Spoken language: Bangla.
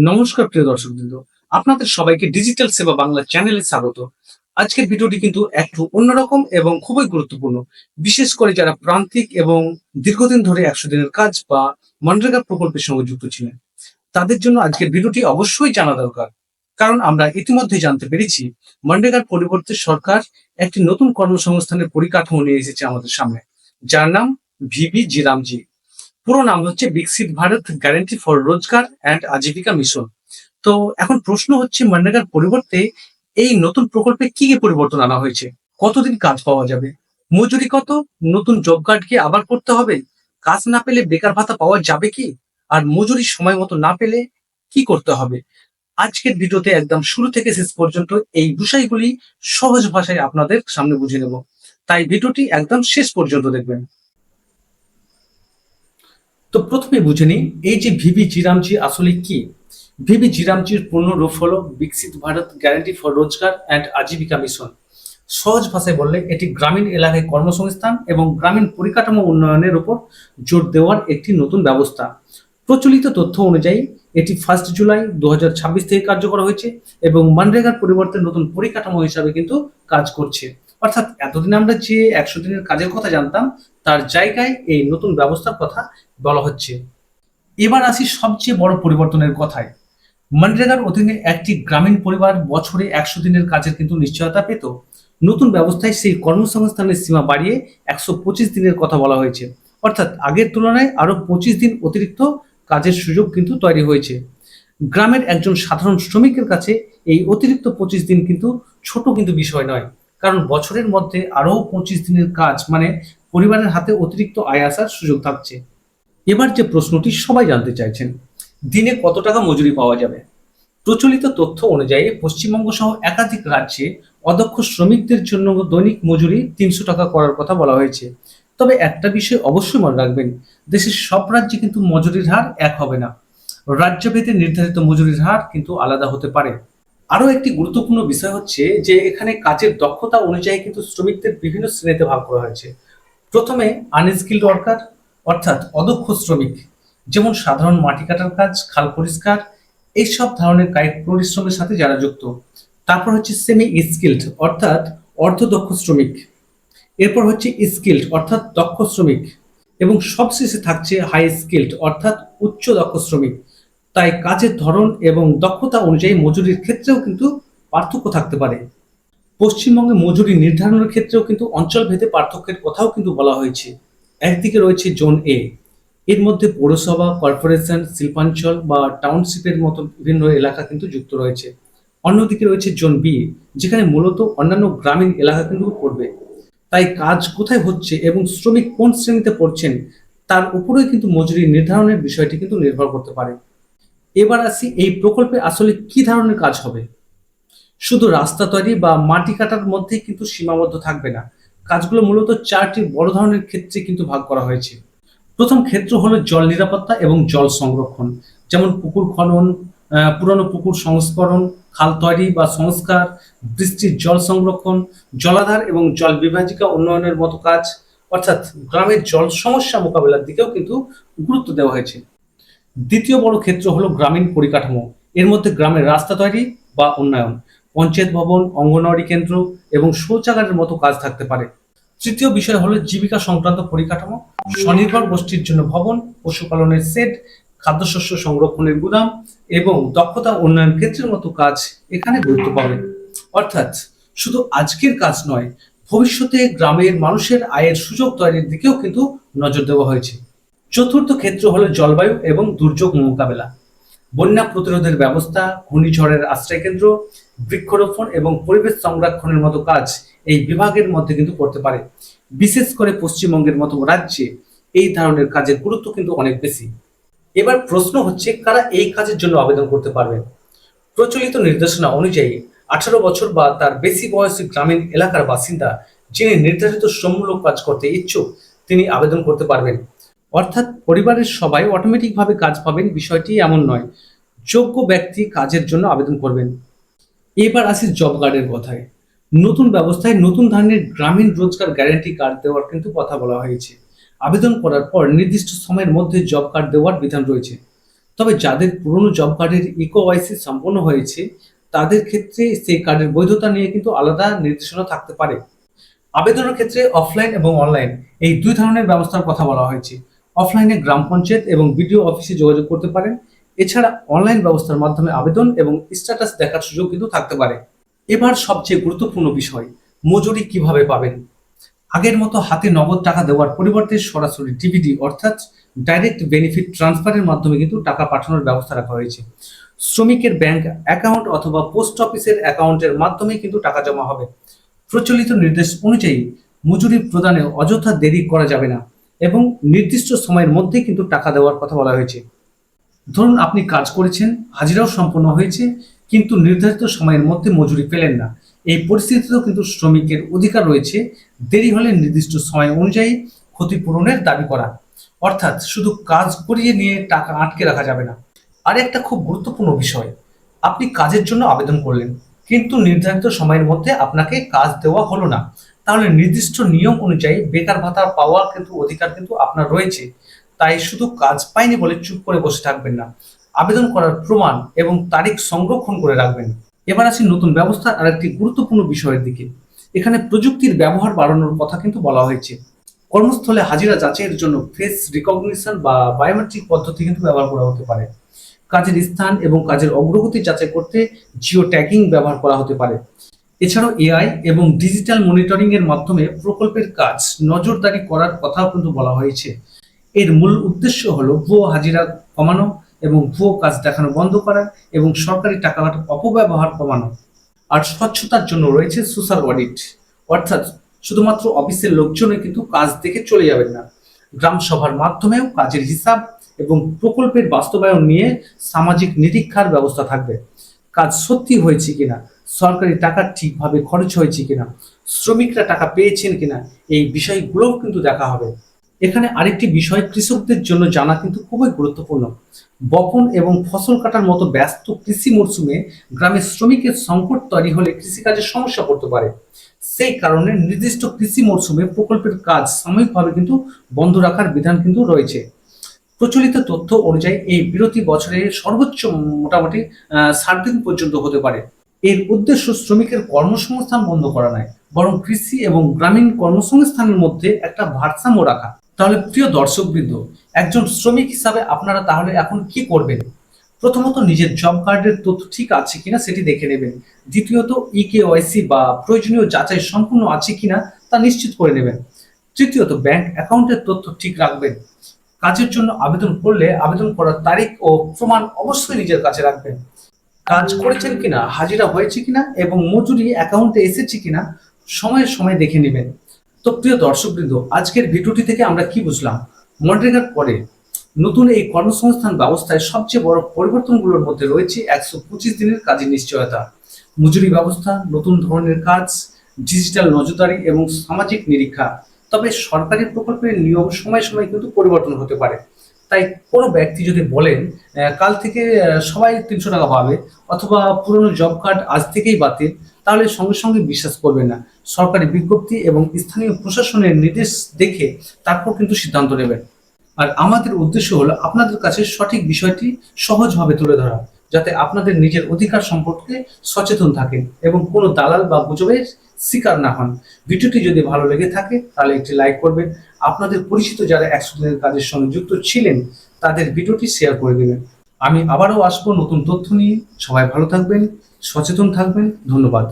নমস্কার প্রিয় দর্শকবৃন্দ, আপনাদের সবাইকে ডিজিটাল সেবা বাংলা চ্যানেলে স্বাগত। আজকের ভিডিওটি কিন্তু একটু অন্যরকম এবং খুবই গুরুত্বপূর্ণ, বিশেষ করে যারা প্রান্তিক এবং দীর্ঘদিন ধরে 100 দিনের কাজ বা মনরেগা প্রকল্পের সঙ্গে যুক্ত ছিলেন, তাদের জন্য আজকের ভিডিওটি অবশ্যই জানা দরকার। কারণ আমরা ইতিমধ্যে জানতে পেরেছি মনরেগার পরিবর্তে সরকার একটি নতুন কর্মসংস্থানের পরিকাঠামো নিয়ে এসেছে আমাদের সামনে, যার নাম ভিবি জিরামজি। পুরো নাম হচ্ছে বিকশিত ভারত গ্যারান্টি ফর রোজগার অ্যান্ড আজীবিকা মিশন। তো এখন প্রশ্ন হচ্ছে, মনরেগার পরিবর্তে এই নতুন প্রকল্পে কি কি পরিবর্তন আনা হয়েছে? কতদিন কাজ পাওয়া যাবে? মজুরি কত? নতুন জব কার্ড কি আবার করতে হবে? কাজ না পেলে বেকার ভাতা পাওয়া যাবে কি? আর মজুরি সময় মতো না পেলে কি করতে হবে? আজকের ভিডিওতে একদম শুরু থেকে শেষ পর্যন্ত এই বিষয়গুলি সহজ ভাষায় আপনাদের সামনে বুঝিয়ে নেব, তাই ভিডিওটি একদম শেষ পর্যন্ত দেখবেন। তো প্রথমে বুঝে নিই, এই যে ভিবি জিরামজি আসলে কি। ভিবি জিরামজির পূর্ণ রূপ হলো বিকশিত ভারত গ্যারান্টি ফর রোজগার অ্যান্ড আজীবিকা মিশন। সহজ ভাষায় বললে এটি গ্রামীণ এলাকায় কর্মসংস্থান এবং গ্রামীণ পরিকাঠামো উন্নয়নের উপর জোর দেওয়ার একটি নতুন ব্যবস্থা। প্রচলিত তথ্য অনুযায়ী এটি 1 জুলাই 2026 থেকে কার্যকর হয়েছে এবং মনরেগার পরিবর্তে নতুন পরিকাঠামো হিসাবে কিন্তু কাজ করছে। অর্থাৎ এতদিন আমরা যে 100 দিনের কাজের কথা জানতাম, তার জায়গায় এই নতুন ব্যবস্থার কথা বলা হচ্ছে। এবার আসি সবচেয়ে বড় পরিবর্তনের কথায়। মনরেগার অধীনে একটি গ্রামীণ পরিবার বছরে 100 দিনের কাজের কিন্তু নিশ্চয়তা পেত। নতুন ব্যবস্থায় সেই কর্মসংস্থানের সীমা বাড়িয়ে 125 দিনের কথা বলা হয়েছে। অর্থাৎ আগের তুলনায় আরো 25 দিন অতিরিক্ত কাজের সুযোগ কিন্তু তৈরি হয়েছে। গ্রামের একজন সাধারণ শ্রমিকের কাছে এই অতিরিক্ত 25 দিন কিন্তু ছোট কিন্তু বিষয় নয়, কারণ বছরের মধ্যে আরো 25 দিনের কাজ মানে পরিবারের হাতে অতিরিক্ত আয় আসার সুযোগ থাকছে। এবার যে প্রশ্নটি সবাই জানতে চাইছেন, দিনে কত টাকা মজুরি পাওয়া যাবে? প্রচলিত তথ্য অনুযায়ী পশ্চিমবঙ্গ সহ একাধিক রাজ্যে অদক্ষ শ্রমিকদের জন্য দৈনিক মজুরি 300 টাকা করার কথা বলা হয়েছে। তবে একটা বিষয় অবশ্যই মনে রাখবেন, দেশের সব রাজ্যে কিন্তু মজুরির হার এক হবে না। রাজ্যভেদে নির্ধারিত মজুরির হার কিন্তু আলাদা হতে পারে। আরো একটি গুরুত্বপূর্ণ বিষয় হচ্ছে যে এখানে কাজের দক্ষতা অনুযায়ী কিন্তু শ্রমিকদের বিভিন্ন শ্রেণীতে ভাগ করা হয়েছে। প্রথমে আনস্কিল্ড ওয়ার্কার, অর্থাৎ অদক্ষ শ্রমিক, যেমন সাধারণ মাটি কাটার কাজ, খাল পরিষ্কার, এইসব ধরনের কায়িক পরিশ্রমের সাথে যারা যুক্ত। তারপর হচ্ছে সেমি স্কিল্ড, অর্থাৎ অর্ধদক্ষ শ্রমিক। এরপর হচ্ছে স্কিল্ড, অর্থাৎ দক্ষ শ্রমিক। এবং সবশেষে থাকছে হাই স্কিল্ড, অর্থাৎ উচ্চ দক্ষ শ্রমিক। তাই কাজের ধরন এবং দক্ষতা অনুযায়ী মজুরির ক্ষেত্রেও কিন্তু পার্থক্য থাকতে পারে। পশ্চিমবঙ্গে মজুরি নির্ধারণের ক্ষেত্রেও কিন্তু অঞ্চলভেদে পার্থক্যের কথাও কিন্তু বলা হয়েছে। একদিকে রয়েছে জোন এ, এর মধ্যে পৌরসভা, কর্পোরেশন, শিল্পাঞ্চল বা টাউনশিপের মতো বিভিন্ন এলাকা কিন্তু যুক্ত রয়েছে। অন্যদিকে রয়েছে জোন বি, যেখানে মূলত অন্যান্য গ্রামীণ এলাকা কিন্তু পড়বে। তাই কাজ কোথায় হচ্ছে এবং শ্রমিক কোন শ্রেণীতে পড়ছেন, তার উপরেই কিন্তু মজুরি নির্ধারণের বিষয়টি কিন্তু নির্ভর করতে পারে। এবার আসি, এই প্রকল্পে আসলে কি ধরনের কাজ হবে। শুধু রাস্তা তৈরি বা মাটি কাটার মধ্যেই কিন্তু সীমাবদ্ধ থাকবে না। কাজগুলো মূলত 4টি বড় ধরনের ক্ষেত্রে কিন্তু ভাগ করা হয়েছে। প্রথম ক্ষেত্র হলো জল নিরাপত্তা এবং জল সংরক্ষণ, যেমন পুকুর খনন, পুরনো পুকুর সংস্করণ, খাল তৈরি বা সংস্কার, বৃষ্টির জল সংরক্ষণ, জলাধার এবং জল বিভাজিকা উন্নয়নের মতো কাজ। অর্থাৎ গ্রামের জল সমস্যা মোকাবেলার দিকেও কিন্তু গুরুত্ব দেওয়া হয়েছে। দ্বিতীয় বড় ক্ষেত্র হলো গ্রামীণ পরিকাঠামো। এর মধ্যে গ্রামের রাস্তা তৈরি বা উন্নয়ন, পঞ্চায়েত ভবন, অঙ্গনওয়াড়ি কেন্দ্র এবং শৌচাগারের মতো কাজ থাকতে পারে। তৃতীয় বিষয় হলো জীবিকা সংক্রান্ত পরিকাঠামো, স্বনির্ভর গোষ্ঠীর জন্য ভবন, পশুপালনের সেট, খাদ্যশস্য সংরক্ষণের গুদাম এবং দক্ষতা উন্নয়ন ক্ষেত্রের মতো কাজ এখানে গুরুত্ব পাবে। অর্থাৎ শুধু আজকের কাজ নয়, ভবিষ্যতে গ্রামের মানুষের আয়ের সুযোগ তৈরির দিকেও কিন্তু নজর দেওয়া হয়েছে। চতুর্থ ক্ষেত্র হলো জলবায়ু এবং দুর্যোগ মোকাবেলা, বন্যা প্রতিরোধের ব্যবস্থা, ঘূর্ণিঝড়ের আশ্রয়কেন্দ্র, বৃক্ষরোপণ এবং পরিবেশ সংরক্ষণের মতো কাজ এই বিভাগের মধ্যে কিন্তু করতে পারে। বিশেষ করে পশ্চিমবঙ্গের মতো রাজ্যে এই ধরনের কাজের গুরুত্ব কিন্তু অনেক বেশি। এবার প্রশ্ন হচ্ছে, কারা এই কাজের জন্য আবেদন করতে পারবেন। প্রচলিত নির্দেশনা অনুযায়ী 18 বছর বা তার বেশি বয়সী গ্রামীণ এলাকার বাসিন্দা যিনি নির্ধারিত শ্রমমূলক কাজ করতে ইচ্ছুক, তিনি আবেদন করতে পারবেন। অর্থাৎ পরিবারের সবাই অটোমেটিকভাবে কাজ পাবেন বিষয়টি এমন নয়, যোগ্য ব্যক্তি কাজের জন্য আবেদন করবেন। এবার আসি জব কার্ডের কথায়। নতুন ব্যবস্থায় নতুন ধরনের গ্রামীণ রোজগার গ্যারান্টি কার্ড দেওয়ার কিন্তু কথা বলা হয়েছে। আবেদন করার পর নির্দিষ্ট সময়ের মধ্যে জব কার্ড দেওয়ার বিধান রয়েছে। তবে যাদের পুরনো জব কার্ডের ইকোওয়াইসি সম্পন্ন হয়েছে তাদের ক্ষেত্রে সেই কার্ডের বৈধতা নিয়ে কিন্তু আলাদা নির্দেশনা থাকতে পারে। আবেদনের ক্ষেত্রে অফলাইন এবং অনলাইন এই দুই ধরনের ব্যবস্থার কথা বলা হয়েছে। অফলাইনে গ্রাম পঞ্চায়েত এবং বিডিও অফিসে যোগাযোগ করতে পারেন। এছাড়া অনলাইন ব্যবস্থার মাধ্যমে আবেদন এবং স্ট্যাটাস দেখার সুযোগ কিন্তু থাকতে পারে। এবার সবচেয়ে গুরুত্বপূর্ণ বিষয়, মজুরি কিভাবে পাবেন। আগের মতো হাতে নগদ টাকা দেওয়ার পরিবর্তে সরাসরি ডিবিটি অর্থাৎ ডাইরেক্ট বেনিফিট ট্রান্সফারের মাধ্যমে কিন্তু টাকা পাঠানোর ব্যবস্থা রাখা হয়েছে। শ্রমিকের ব্যাংক অ্যাকাউন্ট অথবা পোস্ট অফিসের অ্যাকাউন্টের মাধ্যমে কিন্তু টাকা জমা হবে। প্রচলিত নির্দেশ অনুযায়ী মজুরি প্রদানে অযথা দেরি করা যাবে না এবং নির্দিষ্ট সময়ের মধ্যে কিন্তু টাকা দেওয়ার কথা বলা হয়েছে। ধরুন আপনি কাজ করেছেন, হাজিরাও সম্পন্ন হয়েছে, কিন্তু নির্ধারিত সময়ের মধ্যে মজুরি পেলেন না। এই পরিস্থিতিতেও কিন্তু শ্রমিকের অধিকার রয়েছে দেরি হলে নির্দিষ্ট সময় অনুযায়ী ক্ষতিপূরণের দাবি করা। অর্থাৎ শুধু কাজ করিয়ে নিয়ে টাকা আটকে রাখা যাবে না। আর একটা খুব গুরুত্বপূর্ণ বিষয়, আপনি কাজের জন্য আবেদন করলেন কিন্তু নির্ধারিত সময়ের মধ্যে আপনাকে কাজ দেওয়া হলো না, তাহলে নির্দিষ্ট নিয়ম অনুযায়ী বেকার ভাতা পাওয়ার কিন্তু অধিকার কিন্তু আপনার রয়েছে। তাই শুধু কাজ পাইনি বলে চুপ করে বসে থাকবেন না, আবেদন করার প্রমাণ এবং তারিখ সংরক্ষণ করে রাখবেন। এবার আসি নতুন ব্যবস্থার আরেকটি গুরুত্বপূর্ণ বিষয়ের দিকে। এখানে প্রযুক্তির ব্যবহার বাড়ানোর কথা কিন্তু বলা হয়েছে। কর্মস্থলে হাজিরা যাচাইয়ের জন্য ফেস রিকগনিশন বা বায়োমেট্রিক পদ্ধতি কিন্তু ব্যবহার করা হতে পারে। কাজের স্থান এবং কাজের অগ্রগতি যাচাই করতে জিও ট্যাগিং ব্যবহার করা হতে পারে। এছাড়াও এআই এবং ডিজিটাল মনিটরিং এর মাধ্যমে প্রকল্পের কাজ নজরদারি করার কথাও কিন্তু বলা হয়েছে। এর মূল উদ্দেশ্য হলো ভুয়ো হাজিরা কমানো এবং ভুয়ো কাজ দেখানো বন্ধ করা এবং সরকারি টাকার অপব্যবহার কমানো। আর স্বচ্ছতার জন্য রয়েছে সোশ্যাল অডিট, অর্থাৎ শুধুমাত্র অফিসের লোকজনই কিন্তু কাজ দেখে চলে যাবেন না, গ্রাম সভার মাধ্যমেও কাজের হিসাব এবং প্রকল্পের বাস্তবায়ন নিয়ে সামাজিক নিরীক্ষার ব্যবস্থা থাকবে। কাজ সত্যি হয়েছে কিনা, সরকারি টাকা ঠিকভাবে খরচ হয়েছে কিনা, শ্রমিকরা টাকা পেয়েছেন কিনা, এই বিষয়গুলোও কিন্তু দেখা হবে। এখানে আরেকটি বিষয় কৃষকদের জন্য জানা কিন্তু খুবই গুরুত্বপূর্ণ। বপন এবং ফসল কাটার মতো ব্যস্ত কৃষি মরশুমে গ্রামের শ্রমিকের সংকট তৈরি হলে কৃষিকাজের সমস্যা পড়তে পারে। সেই কারণে নির্দিষ্ট কৃষি মরশুমে প্রকল্পের কাজ সাময়িকভাবে কিন্তু বন্ধ রাখার বিধান কিন্তু রয়েছে। প্রচলিত তথ্য অনুযায়ী এই বিরতি বছরে সর্বোচ্চ মোটামুটি 60 দিন পর্যন্ত হতে পারে। এর উদ্দেশ্য শ্রমিকের কর্মসংস্থান বন্ধ করা নয়, বরং কৃষি এবং গ্রামীণ কর্মসংস্থানের মধ্যে একটা ভারসাম্য রাখা। তাহলে প্রিয় দর্শকবৃন্দ, একজন শ্রমিক হিসাবে আপনারা তাহলে এখন কি করবেন? প্রথমত নিজের জব কার্ডের তথ্য ঠিক আছে কিনা সেটি দেখে নেবেন। দ্বিতীয়ত ইকেওয়াইসি বা প্রয়োজনীয় যাচাই সম্পূর্ণ আছে কিনা তা নিশ্চিত করে নেবেন। তৃতীয়ত ব্যাংক অ্যাকাউন্টের তথ্য ঠিক রাখবেন। কাজের জন্য আবেদন করলে আবেদন করার তারিখ ও প্রমাণ অবশ্যই নিজের কাছে রাখবেন। কাজ করেছেন কিনা, হাজিরা হয়েছে কিনা এবং মজুরি অ্যাকাউন্টে এসেছে কিনা সময়ে সময় দেখে নেবেন। তো প্রিয় দর্শকবৃন্দ, আজকের ভিডিওটি থেকে আমরা কি বুঝলাম? মনরেগার পরে নতুন এই কর্মসংস্থান ব্যবস্থায় সবচেয়ে বড় পরিবর্তনগুলোর মধ্যে রয়েছে 125 দিনের কাজের নিশ্চয়তা, মজুরি ব্যবস্থা, নতুন ধরনের কাজ, ডিজিটাল নজরদারি এবং সামাজিক নিরীক্ষা। তবে সরকারি প্রকল্পের নিয়ম সময় সময় কিন্তু পরিবর্তন হতে পারে। তাই কোনো ব্যক্তি যদি বলেন কাল থেকে সবাই 300 টাকা পাবে অথবা পুরনো জব কার্ড আজ থেকেই বাতিল, তাহলে সঙ্গে সঙ্গে বিশ্বাস করবেন না। সরকারি বিজ্ঞপ্তি এবং স্থানীয় প্রশাসনের নির্দেশ দেখে তারপর কিন্তু সিদ্ধান্ত নেবেন। আর আমাদের উদ্দেশ্য হলো আপনাদের কাছে সঠিক বিষয়টি সহজভাবে তুলে ধরা, যাতে আপনাদের নিজের অধিকার সম্পর্কে সচেতন থাকেন এবং কোনো দালাল বা গুজবের শিকার না হন। ভিডিওটি যদি ভালো লেগে থাকে তাহলে একটি লাইক করবেন। আপনাদের পরিচিত যারা 100 দিনের কাজের সঙ্গে যুক্ত ছিলেন তাদের ভিডিওটি শেয়ার করে দেবেন। আমি আবারও আসবো নতুন তথ্য নিয়ে। সবাই ভালো থাকবেন, সচেতন থাকবেন। ধন্যবাদ।